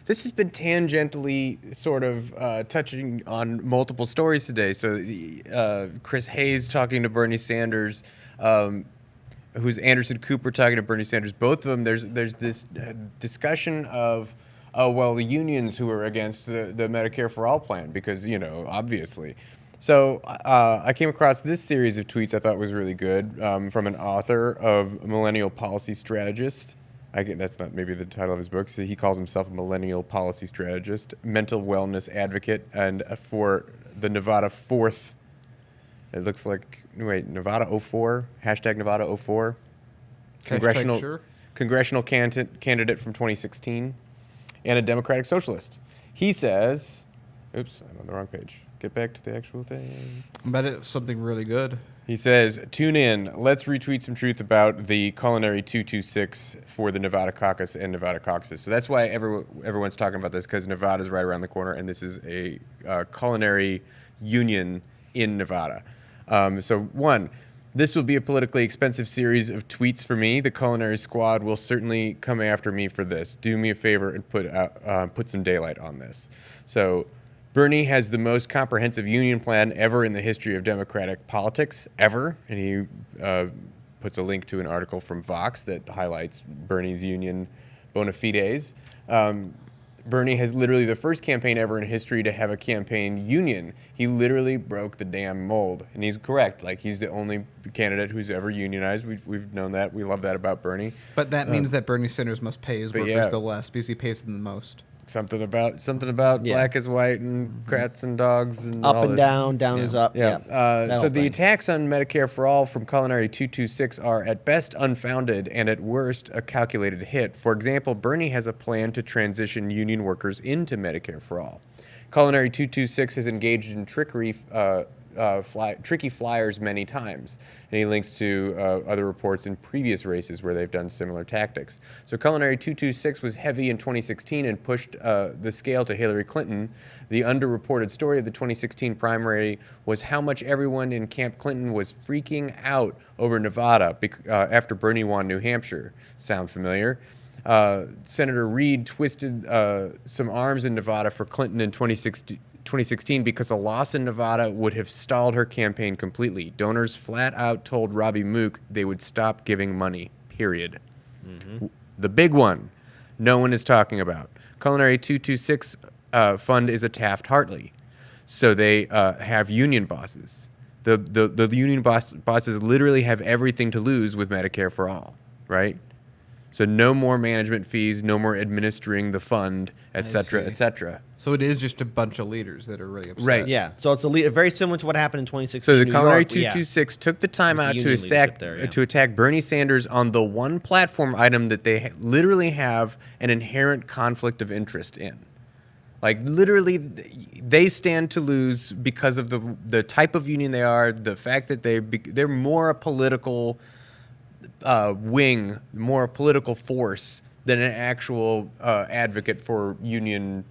this has been tangentially sort of touching on multiple stories today. So Chris Hayes talking to Bernie Sanders, who's Anderson Cooper talking to Bernie Sanders. Both of them, there's this discussion of, oh, well, the unions who are against the Medicare for All plan because, obviously. So I came across this series of tweets I thought was really good from an author of Millennial Policy Strategist. That's not maybe the title of his book. So he calls himself a Millennial Policy Strategist, mental wellness advocate, and for the Nevada 4th, it looks like, Nevada 04, hashtag Nevada 04, congressional candidate from 2016, and a Democratic Socialist. He says, oops, I'm on the wrong page. Get back to the actual thing. I bet it's something really good. He says, tune in. Let's retweet some truth about the Culinary226 for the Nevada caucus and Nevada caucuses. So that's why everyone's talking about this, because Nevada's right around the corner, and this is a culinary union in Nevada. So one, this will be a politically expensive series of tweets for me. The Culinary Squad will certainly come after me for this. Do me a favor and put some daylight on this. So Bernie has the most comprehensive union plan ever in the history of Democratic politics, ever. And he puts a link to an article from Vox that highlights Bernie's union bona fides. Bernie has literally the first campaign ever in history to have a campaign union. He literally broke the damn mold. And he's correct. Like, he's the only candidate who's ever unionized. We've known that. We love that about Bernie. But that means that Bernie Sanders must pay his workers the less because he pays them the most. Something about black is white and cats and dogs and up all and this. down is up. Yeah. So the attacks on Medicare for All from Culinary226 are at best unfounded and at worst a calculated hit. For example, Bernie has a plan to transition union workers into Medicare for All. Culinary226 has engaged in tricky flyers many times, and he links to other reports in previous races where they've done similar tactics. So Culinary226 was heavy in 2016 and pushed the scale to Hillary Clinton. The underreported story of the 2016 primary was how much everyone in Camp Clinton was freaking out over Nevada after Bernie won New Hampshire. Sound familiar? Senator Reid twisted some arms in Nevada for Clinton in 2016 because a loss in Nevada would have stalled her campaign completely. Donors flat out told Robbie Mook they would stop giving money, period. Mm-hmm. The big one no one is talking about. Culinary226 fund is a Taft-Hartley. So they have union bosses. The union bosses literally have everything to lose with Medicare for All, right? So no more management fees, no more administering the fund, et cetera, et cetera. So it is just a bunch of leaders that are really upset. Right. Yeah. So it's very similar to what happened in 2016. So the Culinary226 took the time out to to attack Bernie Sanders on the one platform item that they literally have an inherent conflict of interest in. Like, literally, they stand to lose because of the type of union they are, the fact that they're more a political wing, more a political force than an actual advocate for union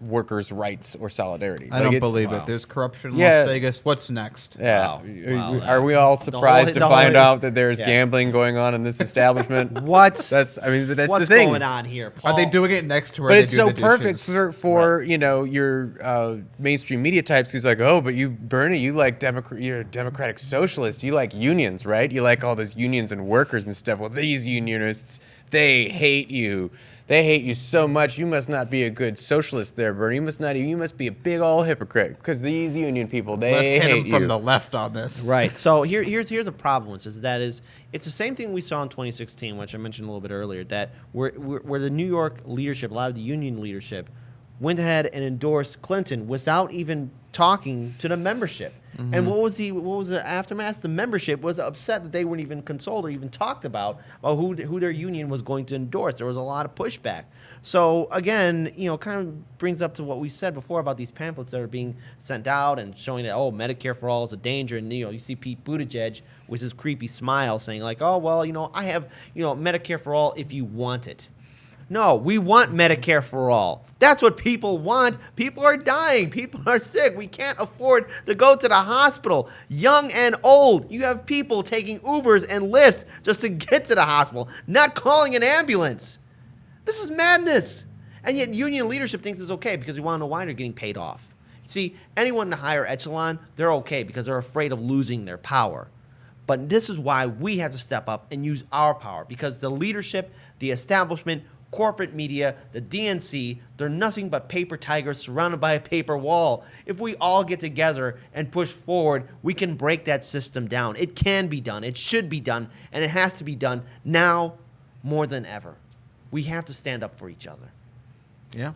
workers' rights or solidarity. I don't believe it. There's corruption in Las Vegas. What's next? Yeah. Wow. Are we all surprised to find out that there's gambling going on in this establishment? What? That's the thing. What's going on here, Paul? Are they doing it next to where But they it's do so the perfect dishes? for your mainstream media types who's like, oh, but you, Bernie, you like you're a democratic socialist. You like unions, right? You like all those unions and workers and stuff. Well, these unionists, they hate you. They hate you so much. You must not be a good socialist there, Bernie. You must be a big old hypocrite because these union people, they hate you. Let's hit them from the left on this. Right. So here's the problem with this. It's the same thing we saw in 2016, which I mentioned a little bit earlier, that where the New York leadership, a lot of the union leadership, went ahead and endorsed Clinton without even talking to the membership. Mm-hmm. And what was the aftermath? The membership was upset that they weren't even consoled or even talked about who their union was going to endorse. There was a lot of pushback. So again, kind of brings up to what we said before about these pamphlets that are being sent out and showing that Medicare for All is a danger. And you see Pete Buttigieg with his creepy smile saying like, oh well, I have Medicare for All if you want it. No, we want Medicare for all. That's what people want. People are dying. People are sick. We can't afford to go to the hospital, young and old. You have people taking Ubers and Lyfts just to get to the hospital, not calling an ambulance. This is madness. And yet union leadership thinks it's okay because we want to know why they're getting paid off. See, anyone in the higher echelon, they're okay because they're afraid of losing their power. But this is why we have to step up and use our power, because the leadership, the establishment, corporate media, the DNC, they're nothing but paper tigers surrounded by a paper wall. If we all get together and push forward, we can break that system down. It can be done. It should be done. And it has to be done now more than ever. We have to stand up for each other. Yeah.